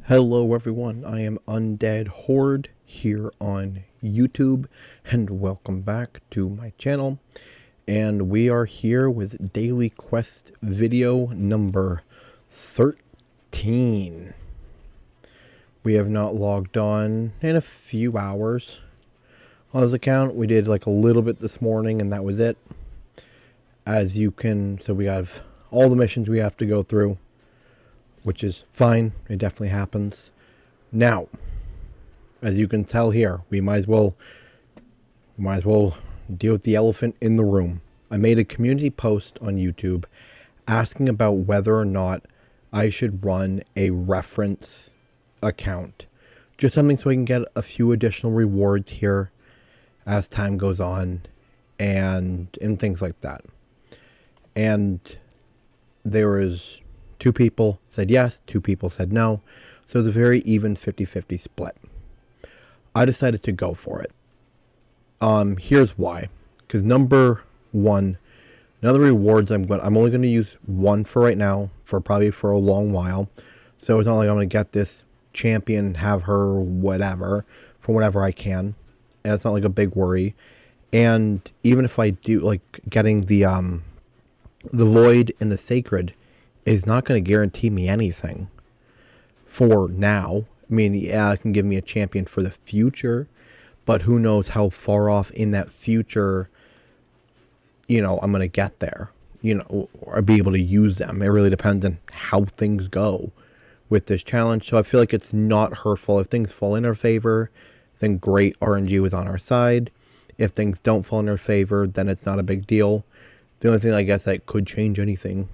Hello everyone, I am Undead Horde here on YouTube, and welcome back to my channel. And we are here with Daily Quest video number 13. We have not logged on in a few hours on this account. We did like a little bit this morning and that was it. As you can, so we have all the missions we have to go through, which is fine. It definitely happens. Now, as you can tell here, we might as well deal with the elephant in the room. I made a community post on YouTube asking about whether or not I should run a reference account. Just something so I can get a few additional rewards here as time goes on and things like that. And there was 2 people said yes, 2 people said no. So it's a very even 50-50 split. I decided to go for it. Here's why. Because number 1, none of the rewards I'm only going to use 1 for right now, probably for a long while. So it's not like I'm going to get this champion, have her whatever, from whatever I can. And it's not like a big worry. And even if I do, like, getting the Void and the Sacred is not going to guarantee me anything for now. I mean, yeah, it can give me a champion for the future, but who knows how far off in that future, I'm going to get there, or be able to use them. It really depends on how things go with this challenge. So I feel like it's not hurtful. If things fall in our favor, then great, RNG was on our side. If things don't fall in our favor, then it's not a big deal. The only thing I guess that could change anything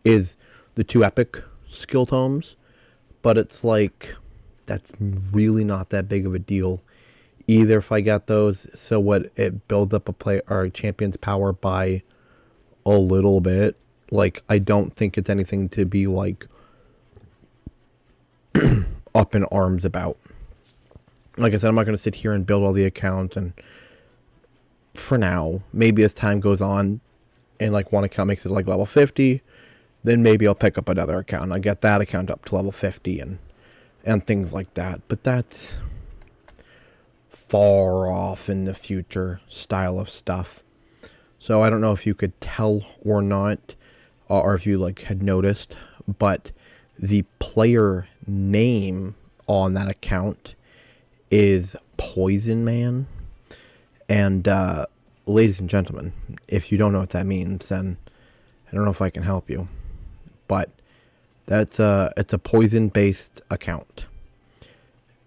is the 2 epic skill tomes, but it's like that's really not that big of a deal either if I get those. So what, it builds up a champion's power by a little bit. Like, I don't think it's anything to be like up in arms about. Like I said, I'm not going to sit here and build all the accounts, and for now, maybe as time goes on and like one account makes it like level 50, then maybe I'll pick up another account. I'll get that account up to level 50 and things like that. But that's far off in the future style of stuff. So I don't know if you could tell or not, or if you like had noticed, but the player name on that account is Poison Man. And ladies and gentlemen, if you don't know what that means, then I don't know if I can help you. But it's a poison-based account.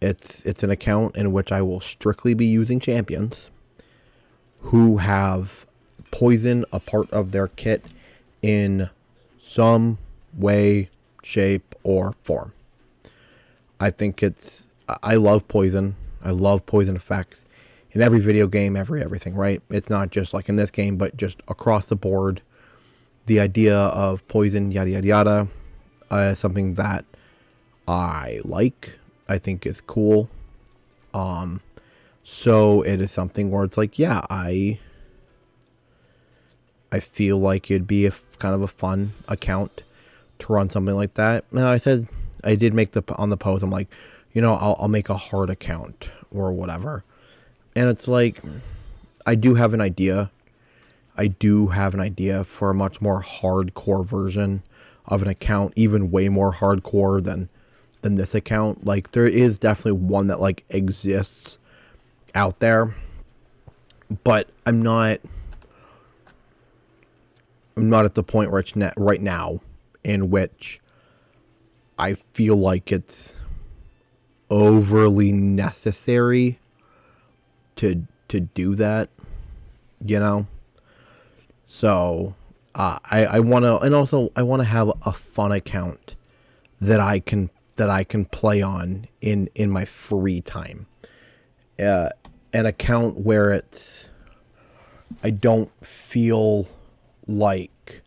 It's an account in which I will strictly be using champions who have poison a part of their kit in some way, shape, or form. I love poison. I love poison effects in every video game, everything, right? It's not just like in this game, but just across the board. The idea of poison, yada, yada, yada, is something that I like. I think is cool. So it is something where it's like, yeah, I feel like it'd be kind of a fun account to run something like that. And I did make on the post, I'm like, I'll make a hard account or whatever. And it's like, I do have an idea for a much more hardcore version of an account, even way more hardcore than this account. Like, there is definitely one that like exists out there, but I'm not at the point where it's right now in which I feel like it's overly necessary to do that, So I want to, and also I want to have a fun account that I can play on in my free time. An account where I don't feel like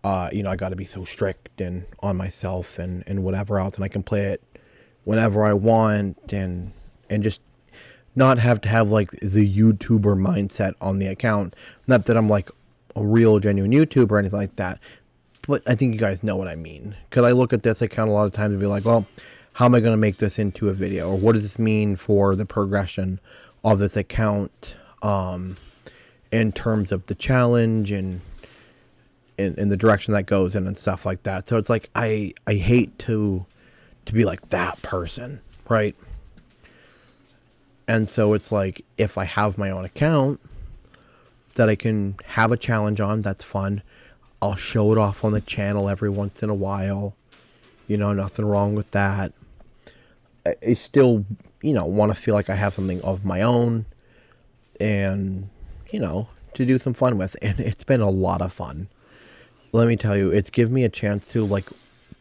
I got to be so strict and on myself and whatever else, and I can play it whenever I want and just not have to have like the YouTuber mindset on the account. Not that I'm like a real genuine YouTuber or anything like that, but I think you guys know what I mean. Because I look at this account a lot of times and be like, well, how am I going to make this into a video? Or what does this mean for the progression of this account in terms of the challenge and in the direction that goes in and stuff like that. So it's like, I hate to be like that person, right? And so it's like, if I have my own account that I can have a challenge on, that's fun. I'll show it off on the channel every once in a while. You know, nothing wrong with that. I still, you know, want to feel like I have something of my own and, you know, to do some fun with. And it's been a lot of fun. Let me tell you, it's given me a chance to, like,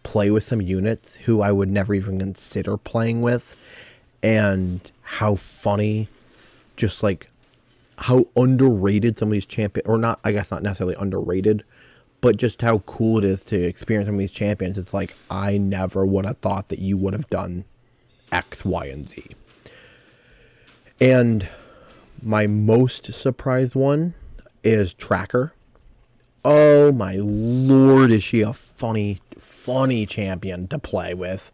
play with some units who I would never even consider playing with. And how funny, just like how underrated some of these champions, or not, I guess not necessarily underrated, but just how cool it is to experience some of these champions. It's like, I never would have thought that you would have done X, Y, and Z. And my most surprised one is Tracker. Oh my lord, is she a funny champion to play with.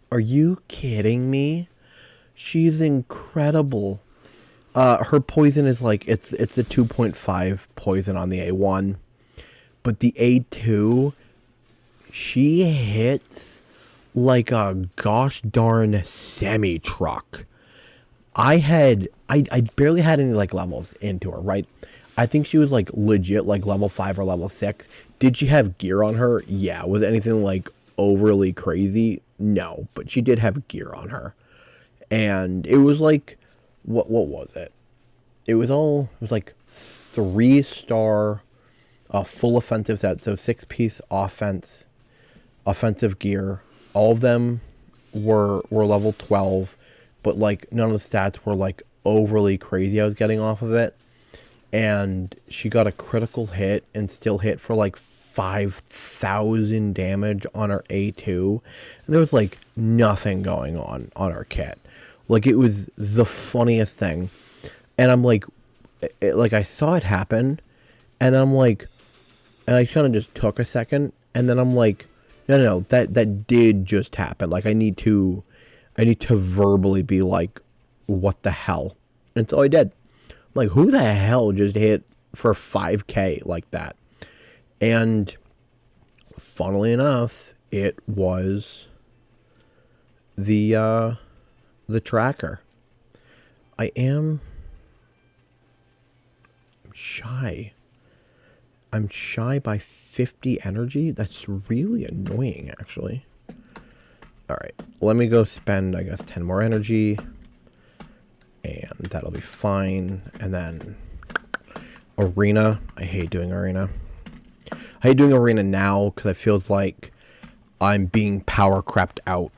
Are you kidding me? She's incredible. Her poison is like, it's a 2.5 poison on the A1. But the A2, she hits like a gosh darn semi-truck. I barely had any like levels into her, right? I think she was like legit like level 5 or level 6. Did she have gear on her? Yeah. Was it anything like overly crazy? No. But she did have gear on her. And it was like, what was it? It was like 3-star full offensive set. So 6-piece offensive gear. All of them were level 12. But like none of the stats were like overly crazy I was getting off of it. And she got a critical hit and still hit for like 5,000 damage on her A2. And there was like nothing going on her kit. Like, it was the funniest thing. And I'm like, I saw it happen. And then I'm like, and I kind of just took a second. And then I'm like, no, that did just happen. Like, I need to verbally be like, what the hell? And so I did. I'm like, who the hell just hit for 5K like that? And funnily enough, it was the Tracker. I'm shy. I'm shy by 50 energy. That's really annoying, actually. Alright, let me go spend, I guess, 10 more energy. And that'll be fine. And then Arena. I hate doing Arena. I hate doing Arena now because it feels like I'm being power crept out.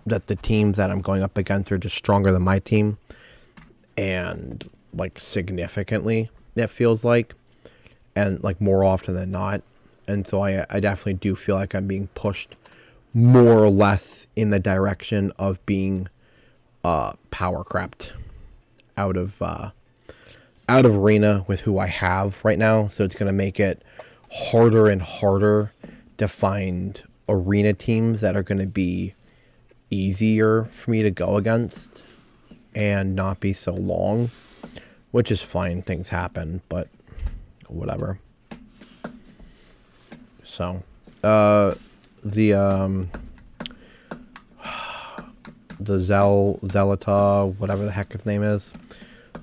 That the teams that I'm going up against are just stronger than my team. And, like, significantly, it feels like. And, like, more often than not. And so I definitely do feel like I'm being pushed more or less in the direction of being power crept out of Arena with who I have right now. So it's going to make it harder and harder to find Arena teams that are going to be easier for me to go against and not be so long, which is fine. Things happen, but whatever. So, the Zelata, whatever the heck his name is,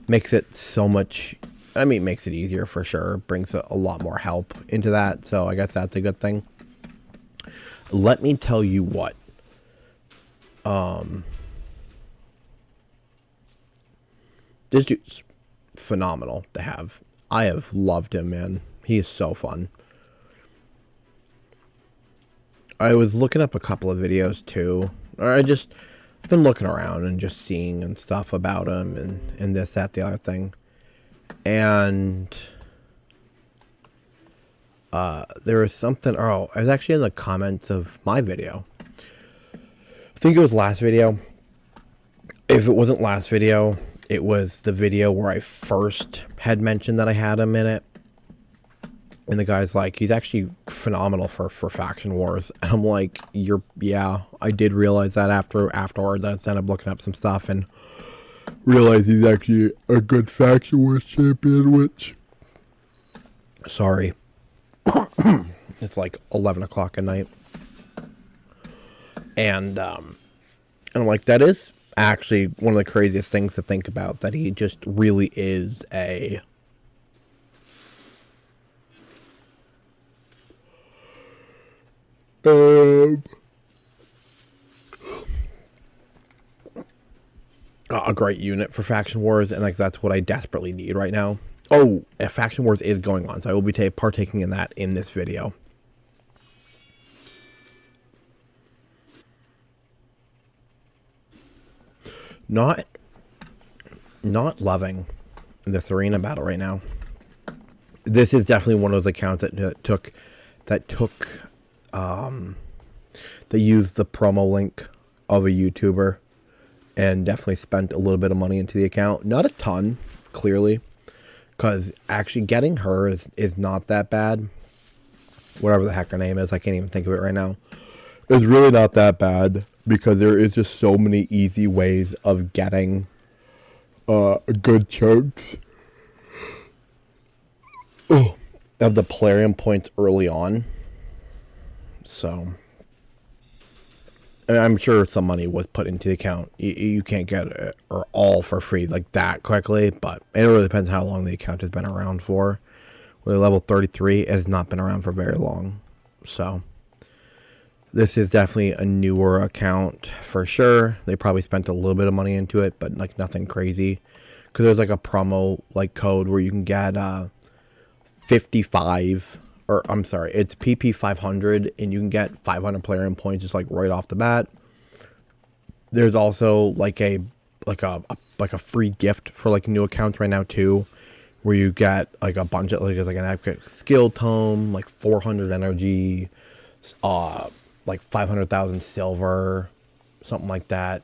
makes it so much, I mean, makes it easier for sure. Brings a lot more help into that, so I guess that's a good thing. Let me tell you what. This dude's phenomenal to have. I have loved him, man. He is so fun. I was looking up a couple of videos too. Or I've been looking around and just seeing and stuff about him and this, that, the other thing. And there was something, I was actually in the comments of my video. I think it was last video. If it wasn't last video, it was the video where I first had mentioned that I had him in it. And the guy's like, he's actually phenomenal for faction wars. And I'm like, yeah, I did realize that afterwards. I ended up looking up some stuff and realized he's actually a good faction wars champion, which, sorry, it's like 11 o'clock at night. And I'm like, that is actually one of the craziest things to think about, that he just really is a great unit for faction wars, and like that's what I desperately need right now. Oh, faction wars is going on, so I will be partaking in that in this video. Not loving this arena battle right now. This is definitely one of those accounts that they used the promo link of a YouTuber and definitely spent a little bit of money into the account. Not a ton, clearly, because actually getting her is not that bad. Whatever the heck her name is, I can't even think of it right now. It's really not that bad, because there is just so many easy ways of getting good chunks of the Polarium points early on. So, I'm sure some money was put into the account. You can't get it or all for free like that quickly, but it really depends how long the account has been around for. We're level 33. It has not been around for very long. So, this is definitely a newer account for sure. They probably spent a little bit of money into it, but like nothing crazy. Because there's like a promo like code where you can get 55, or I'm sorry, it's PP 500, and you can get 500 Polarium points just like right off the bat. There's also like a free gift for like new accounts right now too, where you get like a bunch of like an epic skill tome, like 400 energy, like 500,000 silver, something like that.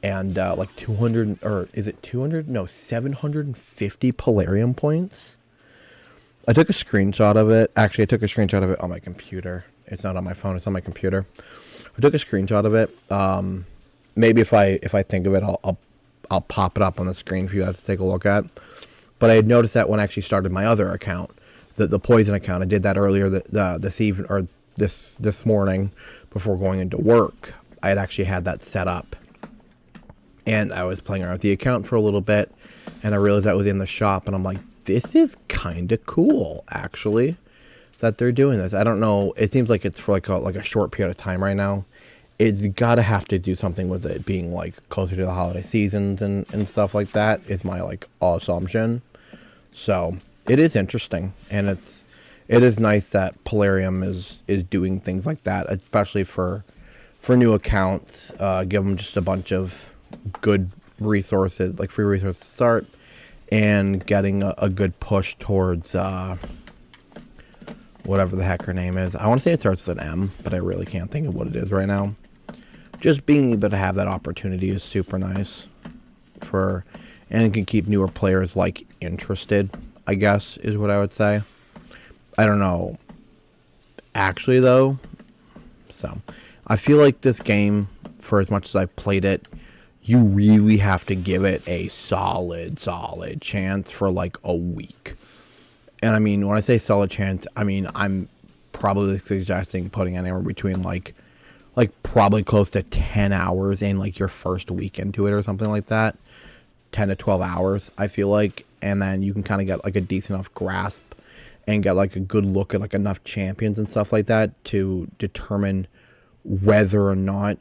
And like 200, or is it 200? No, 750 Polarium points. I took a screenshot of it. Actually, I took a screenshot of it on my computer. It's not on my phone. It's on my computer. I took a screenshot of it. Maybe if I think of it, I'll pop it up on the screen for you guys to take a look at. But I had noticed that when I actually started my other account, the poison account. I did that earlier this evening, or this morning before going into work. I had actually had that set up. And I was playing around with the account for a little bit, and I realized that was in the shop, and I'm like, this is kind of cool, actually, that they're doing this. I don't know. It seems like it's for like a short period of time right now. It's got to have to do something with it being like closer to the holiday seasons and stuff like that, is my like assumption. So it is interesting, and it is nice that Polarium is doing things like that, especially for new accounts. Give them just a bunch of good resources, like free resources to start, and getting a good push towards whatever the heck her name is. I want to say it starts with an M, but I really can't think of what it is right now. Just being able to have that opportunity is super nice and it can keep newer players like interested, I guess, is what I would say. I don't know actually though. So I feel like this game, for as much as I played it, you really have to give it a solid chance for like a week. And I mean, when I say solid chance, I mean, I'm probably suggesting putting anywhere between like probably close to 10 hours in like your first week into it or something like that. 10 to 12 hours, I feel like. And then you can kind of get like a decent enough grasp and get like a good look at like enough champions and stuff like that to determine whether or not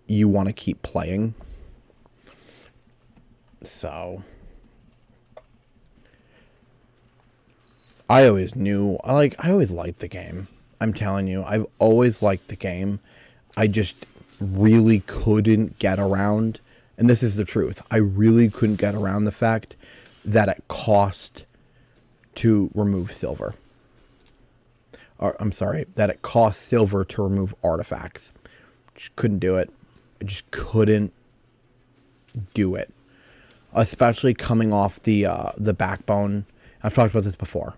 you want to keep playing. So I always liked the game. I'm telling you, I've always liked the game. I just really couldn't get around, and this is the truth, I really couldn't get around the fact that it cost to remove silver. Or, I'm sorry, that it cost silver to remove artifacts. Just couldn't do it. I just couldn't do it. Especially coming off the backbone. I've talked about this before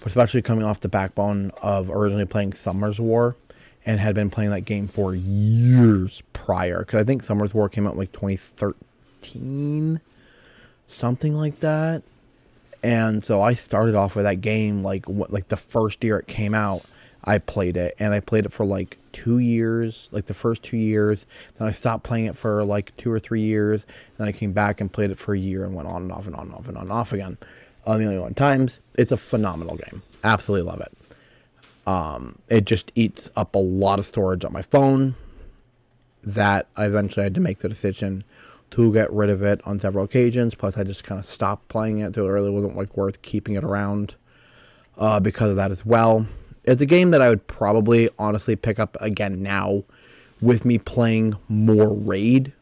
especially coming off the backbone of originally playing Summer's War and had been playing that game for years prior. Because I think Summer's War came out in like 2013, something like that. And so I started off with that game like the first year it came out. I played it, and I played it for like 2 years, like the first 2 years. Then I stopped playing it for like 2 or 3 years. Then I came back and played it for a year and went on and off and on and off and on and off again a million times. It's a phenomenal game. Absolutely love it. It just eats up a lot of storage on my phone that I eventually had to make the decision to get rid of it on several occasions. Plus, I just kind of stopped playing it. So it really wasn't like worth keeping it around because of that as well. It's a game that I would probably honestly pick up again now with me playing more Raid.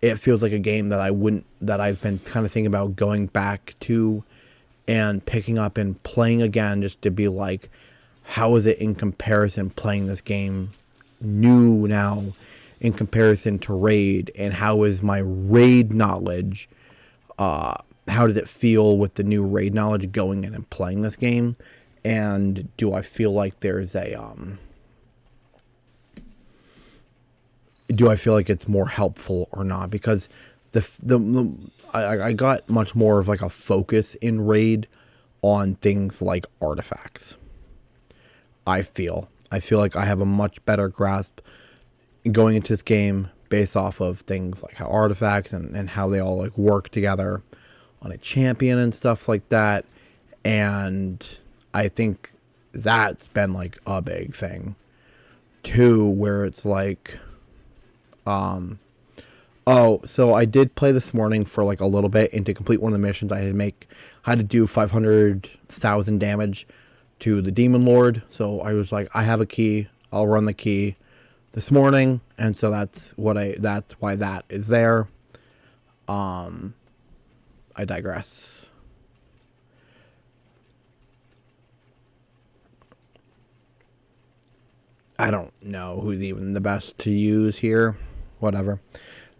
It feels like a game that I've been kind of thinking about going back to and picking up and playing again, just to be like, how is it in comparison playing this game new now in comparison to Raid, and how is my Raid knowledge, how does it feel with the new Raid knowledge going in and playing this game, and do I feel like there's do I feel like it's more helpful or not? Because I got much more of like a focus in Raid on things like artifacts. I feel like I have a much better grasp going into this game based off of things like how artifacts and how they all like work together on a champion and stuff like that. And I think that's been like a big thing too, where it's like, so I did play this morning for like a little bit, and to complete one of the missions I had to do 500,000 damage to the Demon Lord. So I was like, I have a key, I'll run the key this morning, and so that's why that is there. I digress. I don't know who's even the best to use here. Whatever.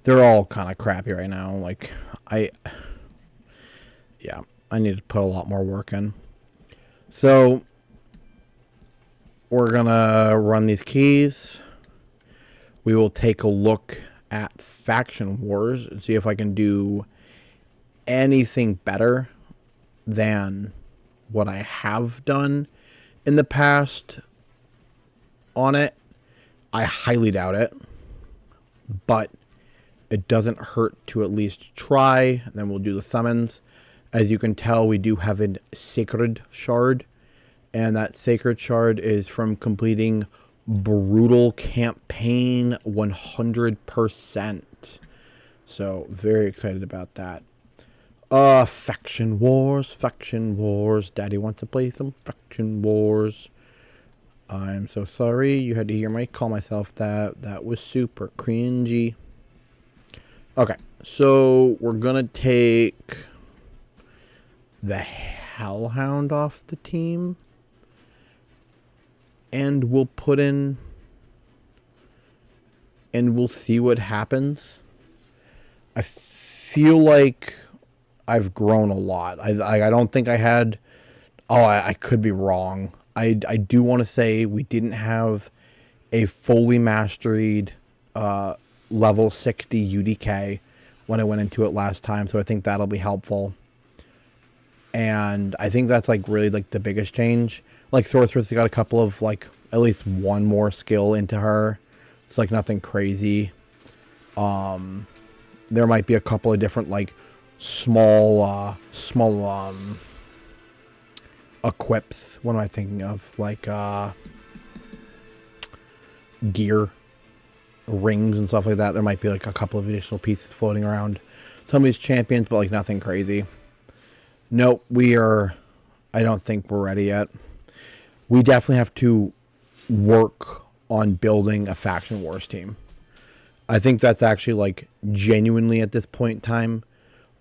They're all kind of crappy right now. Like, I need to put a lot more work in. So, we're going to run these keys. We will take a look at Faction Wars and see if I can do anything better than what I have done in the past on it. I highly doubt it, but it doesn't hurt to at least try. And then we'll do the summons. As you can tell, we do have a Sacred Shard, and that Sacred Shard is from completing Brutal Campaign 100%. So, very excited about that. Faction Wars. Daddy wants to play some Faction Wars. I'm so sorry you had to hear me call myself that. That was super cringy. Okay, so we're gonna take the Hellhound off the team, and we'll put in, and we'll see what happens. I feel like I've grown a lot. I don't think I had. I could be wrong. I do want to say we didn't have a fully mastered level 60 UDK when I went into it last time, so I think that'll be helpful. And I think that's like really like the biggest change. Like Sorceress got a couple of like at least one more skill into her. It's like nothing crazy. There might be a couple of different like small equips. What am I thinking of? Like gear, rings and stuff like that. There might be like a couple of additional pieces floating around some of these champions, but like nothing crazy. Nope, I don't think we're ready yet. We definitely have to work on building a Faction Wars team. I think that's actually like genuinely at this point in time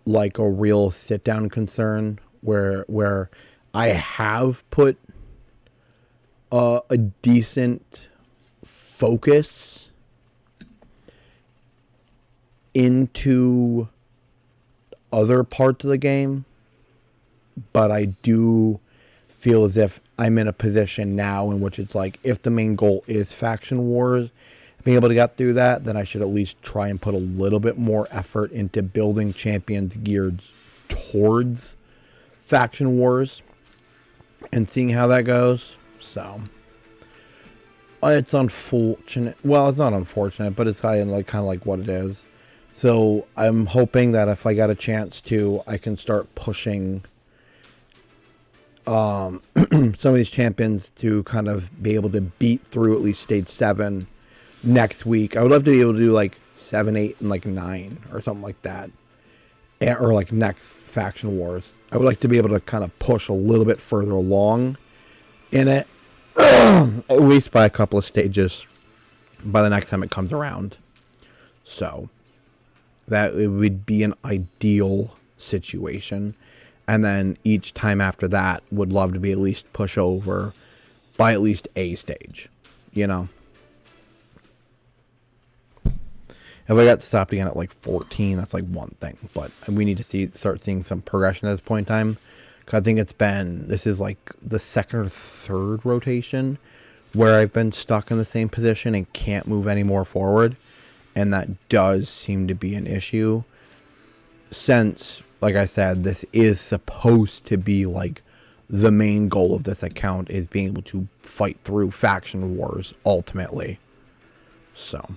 like a real sit down concern where I have put a decent focus into other parts of the game, but I do feel as if I'm in a position now in which it's like, if the main goal is faction wars, being able to get through that, then I should at least try and put a little bit more effort into building champions geared towards faction wars and seeing how that goes. So it's unfortunate. Well, it's not unfortunate, but it's kind of like what it is. So I'm hoping that if I got a chance to, I can start pushing some of these champions to kind of be able to beat through at least stage 7 next week. I would love to be able to do like 7, 8, and like 9 or something like that. Or like next faction wars. I would like to be able to kind of push a little bit further along in it. At least by a couple of stages by the next time it comes around. So that it would be an ideal situation. And then each time after that would love to be at least push over by at least a stage. You know? If I got stopped again at like 14, that's like one thing. But we need to start seeing some progression at this point in time. Because I think this is like the second or third rotation where I've been stuck in the same position and can't move any more forward. And that does seem to be an issue. Since, like I said, this is supposed to be like the main goal of this account is being able to fight through faction wars ultimately. So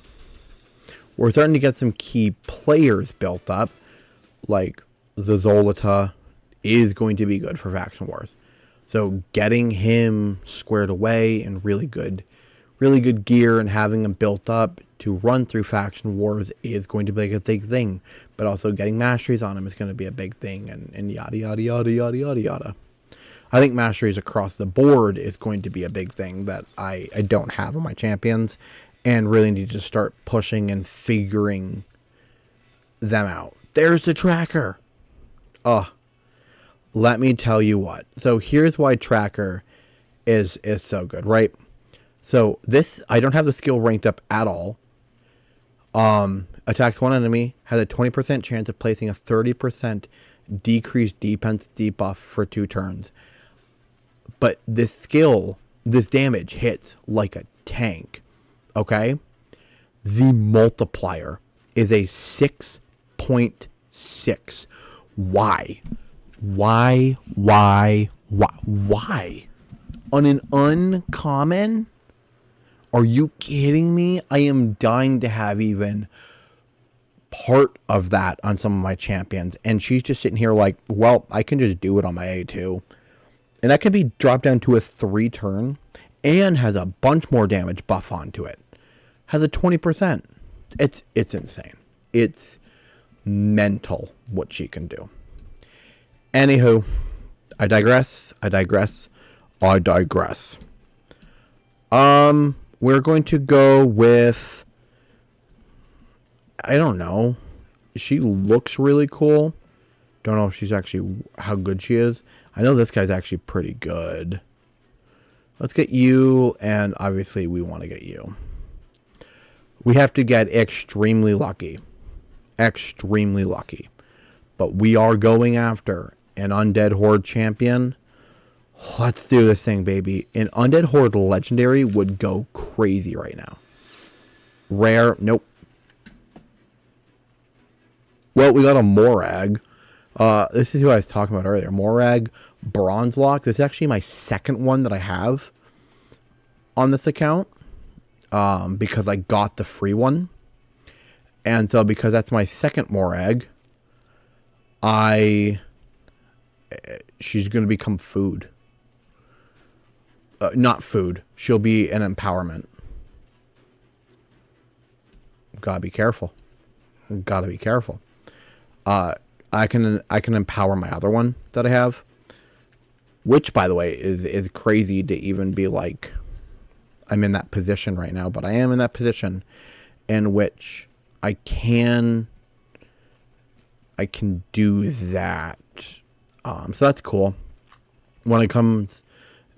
we're starting to get some key players built up, like the Zolota is going to be good for faction wars. So getting him squared away and really good gear and having him built up to run through faction wars is going to be a big thing. But also getting masteries on him is going to be a big thing, and yada, yada, yada, yada, yada, yada. I think masteries across the board is going to be a big thing that I don't have on my champions. And really need to start pushing and figuring them out. There's the tracker. Let me tell you what. So here's why tracker is so good, right? So this, I don't have the skill ranked up at all. Attacks one enemy, has a 20% chance of placing a 30% decreased defense debuff for 2 turns. But this skill, this damage hits like a tank. Okay, the multiplier is a 6.6. Why? On an uncommon? Are you kidding me? I am dying to have even part of that on some of my champions. And she's just sitting here like, well, I can just do it on my A2. And that can be dropped down to a 3 turn and has a bunch more damage buff onto it. Has a 20%. It's insane. It's mental what she can do. Anywho, I digress. We're going to go with, I don't know. She looks really cool. Don't know if she's actually, how good she is. I know this guy's actually pretty good. Let's get you, and obviously we want to get you. We have to get extremely lucky. Extremely lucky. But we are going after an Undead Horde champion. Let's do this thing, baby. An Undead Horde legendary would go crazy right now. Rare. Nope. Well, we got a Morag. This is who I was talking about earlier. Morag Bronze Lock. This is actually my second one that I have on this account. Because I got the free one. And so because that's my second Morag, she's going to become food. Not food. She'll be an empowerment. Gotta be careful. I can empower my other one that I have. Which, by the way, is crazy to even be like, I'm in that position right now, but I am in that position in which I can do that. So that's cool. When it comes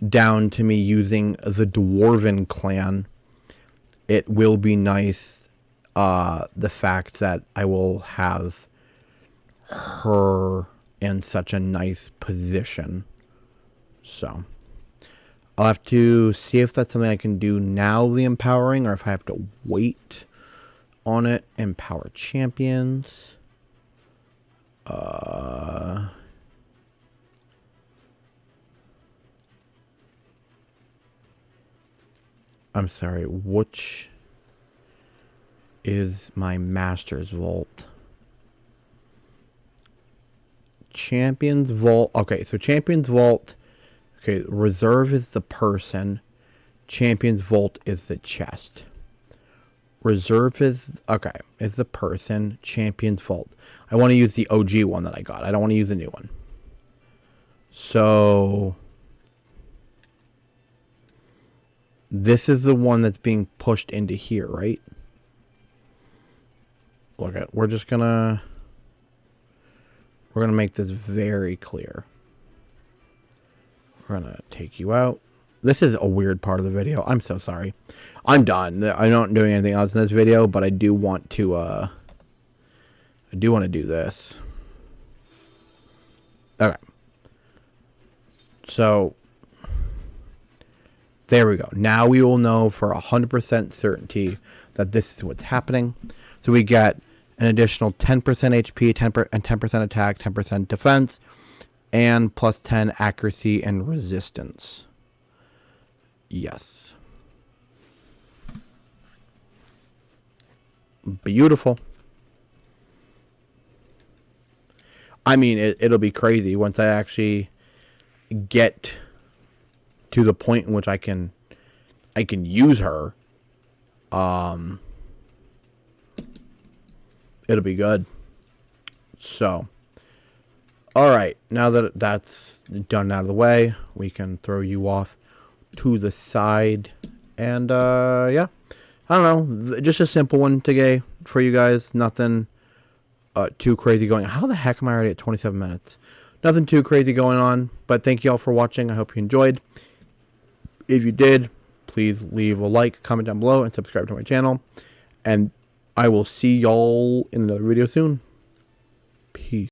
down to me using the Dwarven clan, it will be nice, the fact that I will have her in such a nice position. So I'll have to see if that's something I can do now, the empowering, or if I have to wait on it. Empower champions. I'm sorry, which is my master's vault? Champions vault. Okay, so champions vault. Okay, reserve is the person. Champions vault is the chest. Reserve is, okay, is the person. Champions vault. I want to use the OG one that I got. I don't want to use the new one. So this is the one that's being pushed into here, right? Look at, we're gonna make this very clear. We're gonna take you out. This is a weird part of the video. I'm so sorry. I'm done. I'm not doing anything else in this video, but I do want to do this. Okay. So there we go. Now we will know for 100% certainty that this is what's happening. So we get an additional 10% HP, 10% attack, 10% defense, and plus 10 accuracy and resistance. Yes. Beautiful. I mean, it'll be crazy once I actually get to the point in which I can use her. It'll be good. So, all right, now that that's done out of the way, we can throw you off to the side. And yeah, I don't know, just a simple one today for you guys. Nothing too crazy going on. How the heck am I already at 27 minutes? Nothing too crazy going on, but thank you all for watching. I hope you enjoyed. If you did, please leave a like, comment down below, and subscribe to my channel. And I will see y'all in another video soon. Peace.